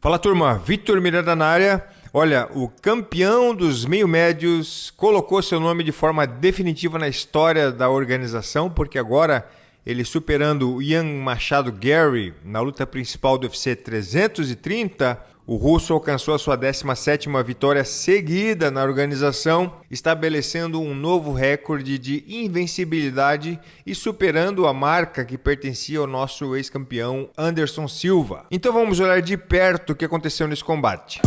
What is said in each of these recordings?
Fala turma, Vitor Miranda na área. Olha, o campeão dos meio-médios colocou seu nome de forma definitiva na história da organização, porque agora ele superando o Ian Machado Gary na luta principal do UFC 330, o russo alcançou a sua 17ª vitória seguida na organização, estabelecendo um novo recorde de invencibilidade e superando a marca que pertencia ao nosso ex-campeão Anderson Silva. Então vamos olhar de perto o que aconteceu nesse combate.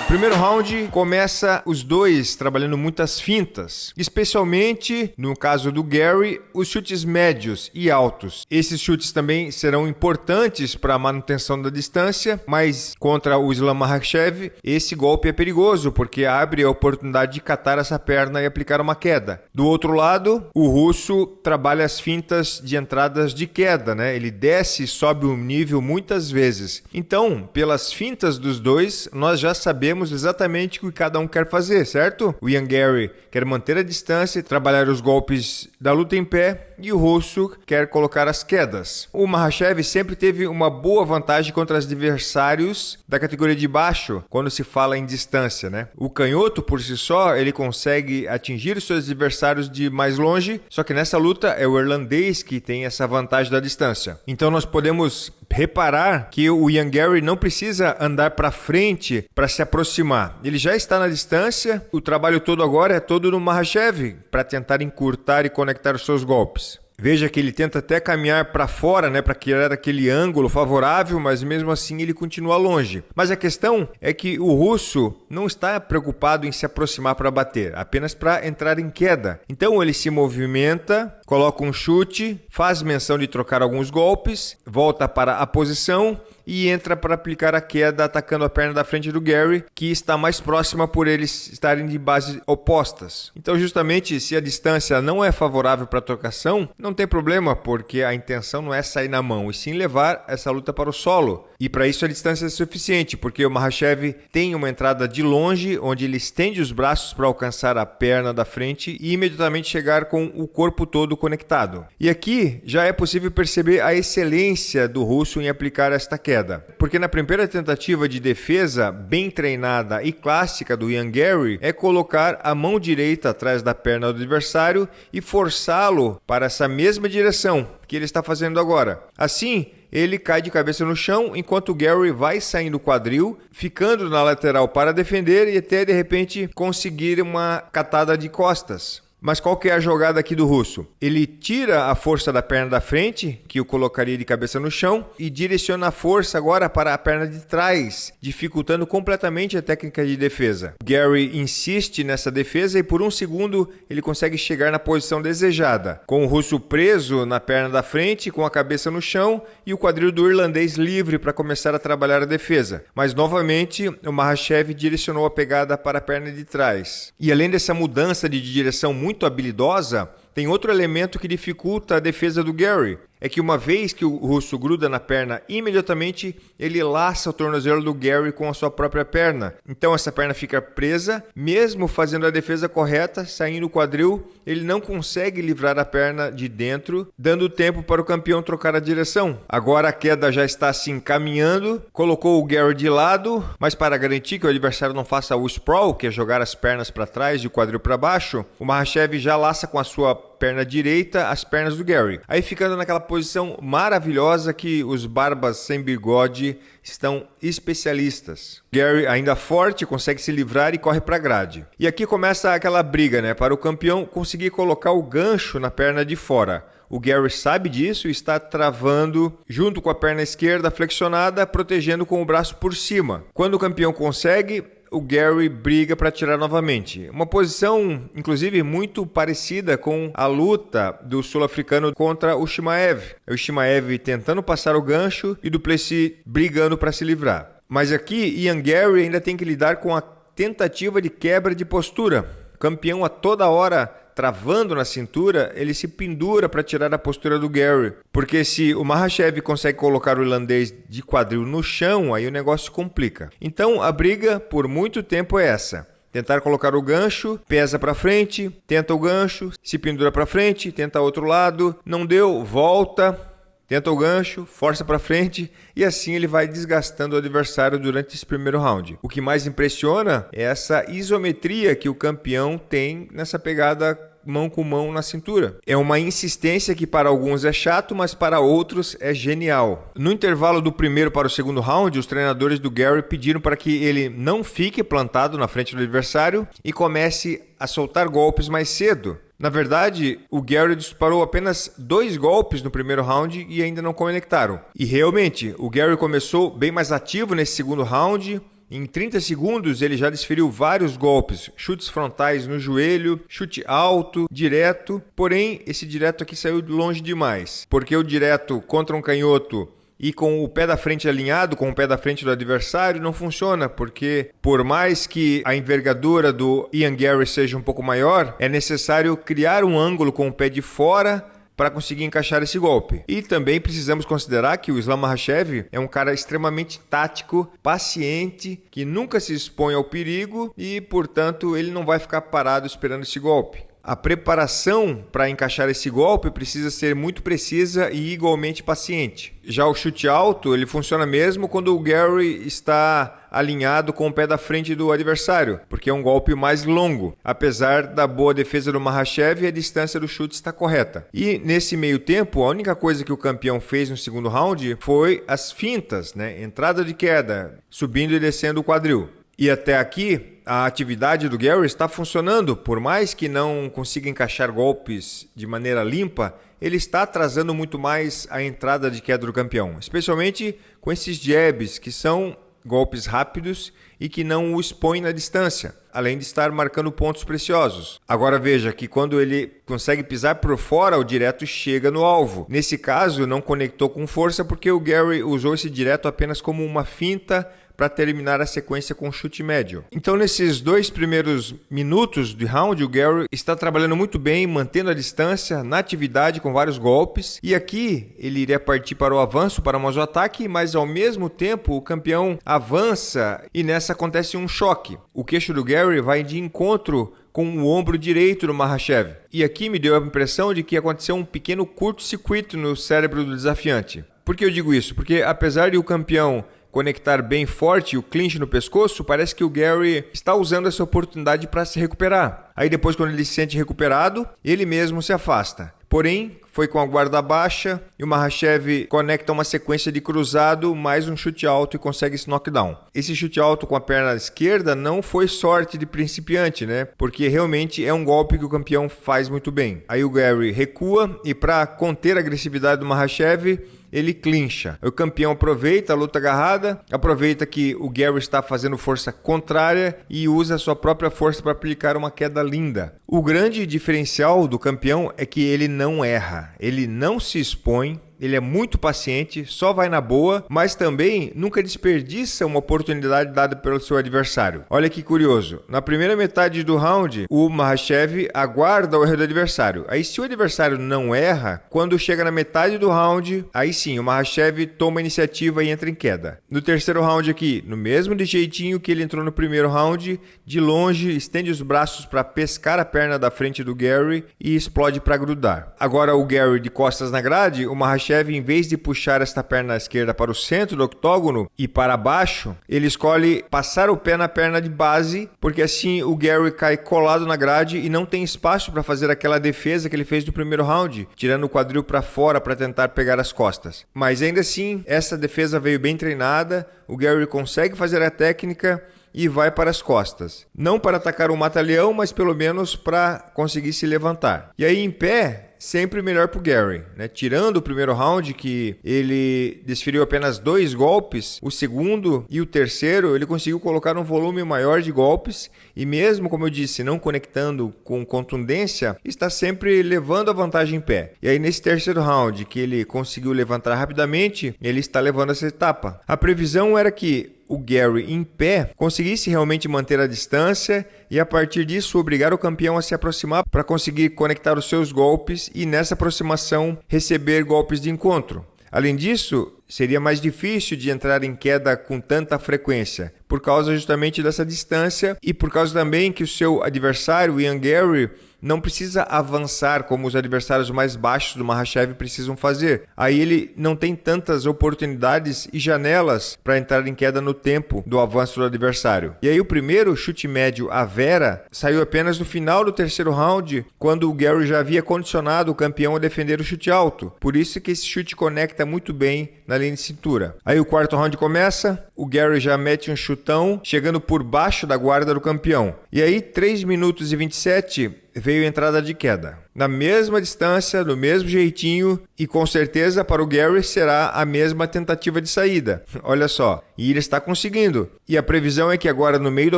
Primeiro round começa os dois trabalhando muitas fintas, especialmente no caso do Gary, os chutes médios e altos. Esses chutes também serão importantes para a manutenção da distância, mas contra o Islam Makhachev, esse golpe é perigoso porque abre a oportunidade de catar essa perna e aplicar uma queda. Do outro lado, o russo trabalha as fintas de entradas de queda, né? Ele desce e sobe o nível muitas vezes. Então, pelas fintas dos dois, nós já sabemos exatamente o que cada um quer fazer, certo? O Ian Gary quer manter a distância e trabalhar os golpes da luta em pé, e o russo quer colocar as quedas. O Makhachev sempre teve uma boa vantagem contra os adversários da categoria de baixo, quando se fala em distância, né? O canhoto, por si só, ele consegue atingir os seus adversários de mais longe, só que nessa luta é o irlandês que tem essa vantagem da distância. Então nós podemos reparar que o Ian Gary não precisa andar para frente para se aproximar. Ele já está na distância, o trabalho todo agora é todo no Makhachev para tentar encurtar e conectar os seus golpes. Veja que ele tenta até caminhar para fora, né, para criar aquele ângulo favorável, mas mesmo assim ele continua longe. Mas a questão é que o russo não está preocupado em se aproximar para bater, apenas para entrar em queda. Então ele se movimenta, coloca um chute, faz menção de trocar alguns golpes, volta para a posição e entra para aplicar a queda atacando a perna da frente do Gary, que está mais próxima por eles estarem de bases opostas. Então justamente se a distância não é favorável para a trocação, não tem problema, porque a intenção não é sair na mão, e sim levar essa luta para o solo. E para isso a distância é suficiente, porque o Makhachev tem uma entrada de longe, onde ele estende os braços para alcançar a perna da frente e imediatamente chegar com o corpo todo conectado. E aqui já é possível perceber a excelência do russo em aplicar esta queda. Porque na primeira tentativa de defesa, bem treinada e clássica do Ian Gary, é colocar a mão direita atrás da perna do adversário e forçá-lo para essa mesma direção que ele está fazendo agora. Assim, ele cai de cabeça no chão, enquanto o Gary vai saindo do quadril, ficando na lateral para defender e até de repente conseguir uma catada de costas. Mas qual que é a jogada aqui do russo? Ele tira a força da perna da frente, que o colocaria de cabeça no chão, e direciona a força agora para a perna de trás, dificultando completamente a técnica de defesa. Gary insiste nessa defesa e por um segundo ele consegue chegar na posição desejada, com o russo preso na perna da frente, com a cabeça no chão e o quadril do irlandês livre para começar a trabalhar a defesa. Mas novamente o Makhachev direcionou a pegada para a perna de trás. E além dessa mudança de direção muito habilidosa, tem outro elemento que dificulta a defesa do Gary. É que uma vez que o russo gruda na perna, imediatamente ele laça o tornozelo do Gary com a sua própria perna. Então essa perna fica presa, mesmo fazendo a defesa correta, saindo do quadril, ele não consegue livrar a perna de dentro, dando tempo para o campeão trocar a direção. Agora a queda já está se encaminhando, colocou o Gary de lado, mas para garantir que o adversário não faça o sprawl, que é jogar as pernas para trás e o quadril para baixo, o Makhachev já laça com a sua perna direita as pernas do Gary. Aí ficando naquela posição maravilhosa que os barbas sem bigode estão especialistas. Gary, ainda forte, consegue se livrar e corre para a grade. E aqui começa aquela briga, né? Para o campeão conseguir colocar o gancho na perna de fora. O Gary sabe disso e está travando junto com a perna esquerda flexionada, protegendo com o braço por cima. Quando o campeão consegue, o Gary briga para tirar novamente. Uma posição, inclusive, muito parecida com a luta do sul-africano contra o Chimaev. O Chimaev tentando passar o gancho e o du Plessis brigando para se livrar. Mas aqui, Ian Gary ainda tem que lidar com a tentativa de quebra de postura. O campeão a toda hora travando na cintura, ele se pendura para tirar a postura do Gary. Porque se o Makhachev consegue colocar o irlandês de quadril no chão, aí o negócio complica. Então a briga por muito tempo é essa. Tentar colocar o gancho, pesa para frente, tenta o gancho, se pendura para frente, tenta outro lado, não deu, volta, tenta o gancho, força para frente e assim ele vai desgastando o adversário durante esse primeiro round. O que mais impressiona é essa isometria que o campeão tem nessa pegada mão com mão na cintura. É uma insistência que para alguns é chato, mas para outros é genial. No intervalo do primeiro para o segundo round, os treinadores do Gary pediram para que ele não fique plantado na frente do adversário e comece a soltar golpes mais cedo. Na verdade, o Gary disparou apenas 2 golpes no primeiro round e ainda não conectaram. E realmente, o Gary começou bem mais ativo nesse segundo round. Em 30 segundos, ele já desferiu vários golpes, chutes frontais no joelho, chute alto, direto. Porém, esse direto aqui saiu longe demais, porque o direto contra um canhoto e com o pé da frente alinhado com o pé da frente do adversário não funciona, porque por mais que a envergadura do Ian Gary seja um pouco maior, é necessário criar um ângulo com o pé de fora para conseguir encaixar esse golpe. E também precisamos considerar que o Islam Makhachev é um cara extremamente tático, paciente, que nunca se expõe ao perigo e, portanto, ele não vai ficar parado esperando esse golpe. A preparação para encaixar esse golpe precisa ser muito precisa e igualmente paciente. Já o chute alto, ele funciona mesmo quando o Gary está alinhado com o pé da frente do adversário, porque é um golpe mais longo. Apesar da boa defesa do Makhachev, a distância do chute está correta. E nesse meio tempo, a única coisa que o campeão fez no segundo round foi as fintas, né? Entrada de queda, subindo e descendo o quadril. E até aqui, a atividade do Gary está funcionando. Por mais que não consiga encaixar golpes de maneira limpa, ele está atrasando muito mais a entrada de queda do campeão, especialmente com esses jabs, que são golpes rápidos e que não o expõem na distância, além de estar marcando pontos preciosos. Agora veja que quando ele consegue pisar por fora, o direto chega no alvo. Nesse caso, não conectou com força porque o Gary usou esse direto apenas como uma finta para terminar a sequência com chute médio. Então, nesses 2 primeiros minutos de round, o Gary está trabalhando muito bem, mantendo a distância, na atividade com vários golpes. E aqui ele iria partir para o avanço, para mais o ataque, mas ao mesmo tempo o campeão avança e nessa acontece um choque. O queixo do Gary vai de encontro com o ombro direito do Makhachev. E aqui me deu a impressão de que aconteceu um pequeno curto-circuito no cérebro do desafiante. Por que eu digo isso? Porque apesar de o campeão conectar bem forte o clinch no pescoço, parece que o Gary está usando essa oportunidade para se recuperar. Aí depois, quando ele se sente recuperado, ele mesmo se afasta. Porém, foi com a guarda baixa e o Makhachev conecta uma sequência de cruzado mais um chute alto e consegue esse knockdown. Esse chute alto com a perna esquerda não foi sorte de principiante, né? Porque realmente é um golpe que o campeão faz muito bem. Aí o Gary recua e para conter a agressividade do Makhachev, ele clincha. O campeão aproveita a luta agarrada, aproveita que o Gary está fazendo força contrária e usa a sua própria força para aplicar uma queda linda. O grande diferencial do campeão é que ele não erra, ele não se expõe, ele é muito paciente, só vai na boa, mas também nunca desperdiça uma oportunidade dada pelo seu adversário. Olha que curioso, na primeira metade do round, o Makhachev aguarda o erro do adversário. Aí se o adversário não erra, quando chega na metade do round, aí sim, o Makhachev toma a iniciativa e entra em queda. No terceiro round aqui, no mesmo de jeitinho que ele entrou no primeiro round, de longe, estende os braços para pescar a perna da frente do Gary e explode para grudar. Agora o Gary de costas na grade, o Makhachev, em vez de puxar esta perna esquerda para o centro do octógono e para baixo, ele escolhe passar o pé na perna de base, porque assim o Gary cai colado na grade e não tem espaço para fazer aquela defesa que ele fez no primeiro round, tirando o quadril para fora para tentar pegar as costas. Mas ainda assim, essa defesa veio bem treinada, o Gary consegue fazer a técnica e vai para as costas. Não para atacar o mata-leão, mas pelo menos para conseguir se levantar. E aí em pé, sempre melhor para o Gary, né? Tirando o primeiro round, que ele desferiu apenas 2 golpes, o segundo e o terceiro ele conseguiu colocar um volume maior de golpes e mesmo, como eu disse, não conectando com contundência, está sempre levando a vantagem em pé. E aí nesse terceiro round, que ele conseguiu levantar rapidamente, ele está levando essa etapa. A previsão era que o Gary em pé conseguisse realmente manter a distância e a partir disso obrigar o campeão a se aproximar para conseguir conectar os seus golpes e nessa aproximação receber golpes de encontro. Além disso, seria mais difícil de entrar em queda com tanta frequência, por causa justamente dessa distância e por causa também que o seu adversário, o Ian Garry, não precisa avançar como os adversários mais baixos do Makhachev precisam fazer. Aí ele não tem tantas oportunidades e janelas para entrar em queda no tempo do avanço do adversário. E aí o primeiro chute médio à Vera saiu apenas no final do terceiro round, quando o Garry já havia condicionado o campeão a defender o chute alto. Por isso que esse chute conecta muito bem na linha de cintura. Aí o quarto round começa, o Garry já mete um chutão, chegando por baixo da guarda do campeão. E aí 3 minutos e 27 veio a entrada de queda. Na mesma distância, do mesmo jeitinho, e com certeza para o Garry será a mesma tentativa de saída. Olha só, e ele está conseguindo. E a previsão é que agora no meio do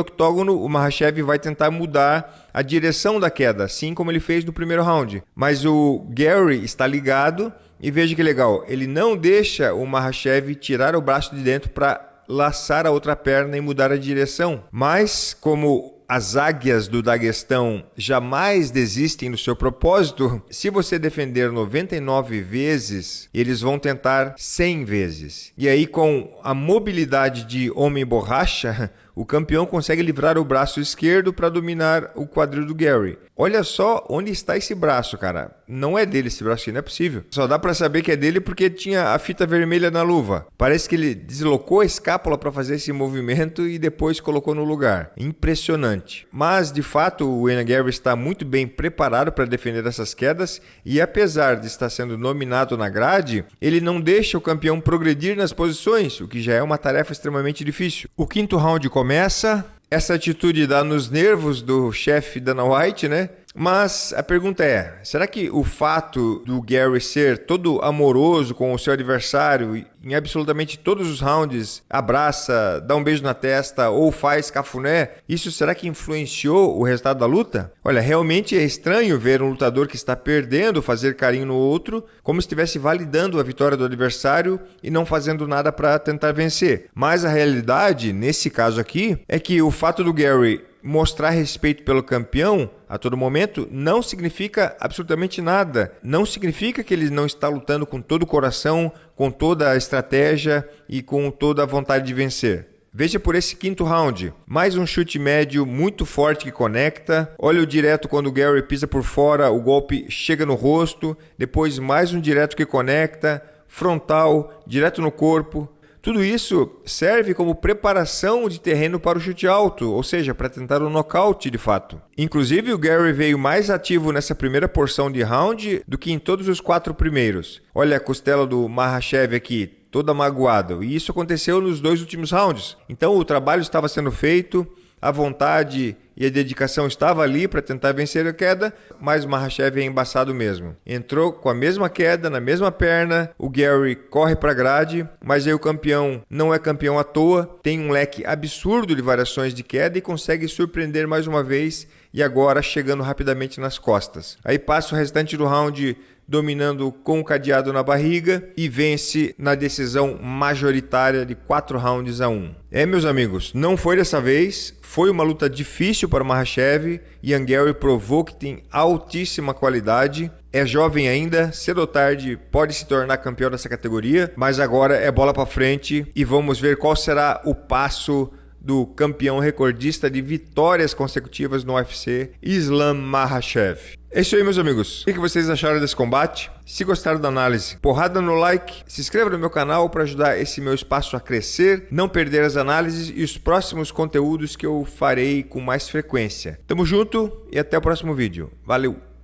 octógono o Makhachev vai tentar mudar a direção da queda, assim como ele fez no primeiro round. Mas o Garry está ligado e veja que legal, ele não deixa o Makhachev tirar o braço de dentro para laçar a outra perna e mudar a direção. Mas como as águias do Daguestão jamais desistem do seu propósito, se você defender 99 vezes, eles vão tentar 100 vezes. E aí, com a mobilidade de homem borracha, o campeão consegue livrar o braço esquerdo para dominar o quadril do Garry. Olha só onde está esse braço, cara. Não é dele esse braço aqui, não é possível. Só dá para saber que é dele porque tinha a fita vermelha na luva. Parece que ele deslocou a escápula para fazer esse movimento e depois colocou no lugar. Impressionante. Mas, de fato, o Ian Garry está muito bem preparado para defender essas quedas e, apesar de estar sendo nominado na grade, ele não deixa o campeão progredir nas posições, o que já é uma tarefa extremamente difícil. O quinto round começa. Essa atitude dá nos nervos do chefe Dana White, né? Mas a pergunta é, será que o fato do Garry ser todo amoroso com o seu adversário em absolutamente todos os rounds, abraça, dá um beijo na testa ou faz cafuné, isso será que influenciou o resultado da luta? Olha, realmente é estranho ver um lutador que está perdendo fazer carinho no outro, como se estivesse validando a vitória do adversário e não fazendo nada para tentar vencer. Mas a realidade, nesse caso aqui, é que o fato do Garry mostrar respeito pelo campeão a todo momento não significa absolutamente nada. Não significa que ele não está lutando com todo o coração, com toda a estratégia e com toda a vontade de vencer. Veja por esse quinto round. Mais um chute médio muito forte que conecta. Olha o direto quando o Garry pisa por fora, o golpe chega no rosto. Depois mais um direto que conecta. Frontal, direto no corpo. Tudo isso serve como preparação de terreno para o chute alto, ou seja, para tentar um nocaute de fato. Inclusive, o Garry veio mais ativo nessa primeira porção de round do que em todos os 4 primeiros. Olha a costela do Makhachev aqui, toda magoada. E isso aconteceu nos 2 últimos rounds. Então o trabalho estava sendo feito, a vontade e a dedicação estava ali para tentar vencer a queda, mas o Makhachev é embaçado mesmo. Entrou com a mesma queda, na mesma perna, o Garry corre para a grade, mas aí o campeão não é campeão à toa, tem um leque absurdo de variações de queda e consegue surpreender mais uma vez e agora chegando rapidamente nas costas. Aí passa o restante do round dominando com o cadeado na barriga e vence na decisão majoritária de 4-1. Meus amigos, não foi dessa vez, foi uma luta difícil para o Makhachev. Ian Garry provou que tem altíssima qualidade, é jovem ainda, cedo ou tarde pode se tornar campeão dessa categoria, mas agora é bola para frente e vamos ver qual será o passo do campeão recordista de vitórias consecutivas no UFC, Islam Makhachev. É isso aí, meus amigos. O que vocês acharam desse combate? Se gostaram da análise, porrada no like, se inscreva no meu canal para ajudar esse meu espaço a crescer, não perder as análises e os próximos conteúdos que eu farei com mais frequência. Tamo junto e até o próximo vídeo. Valeu!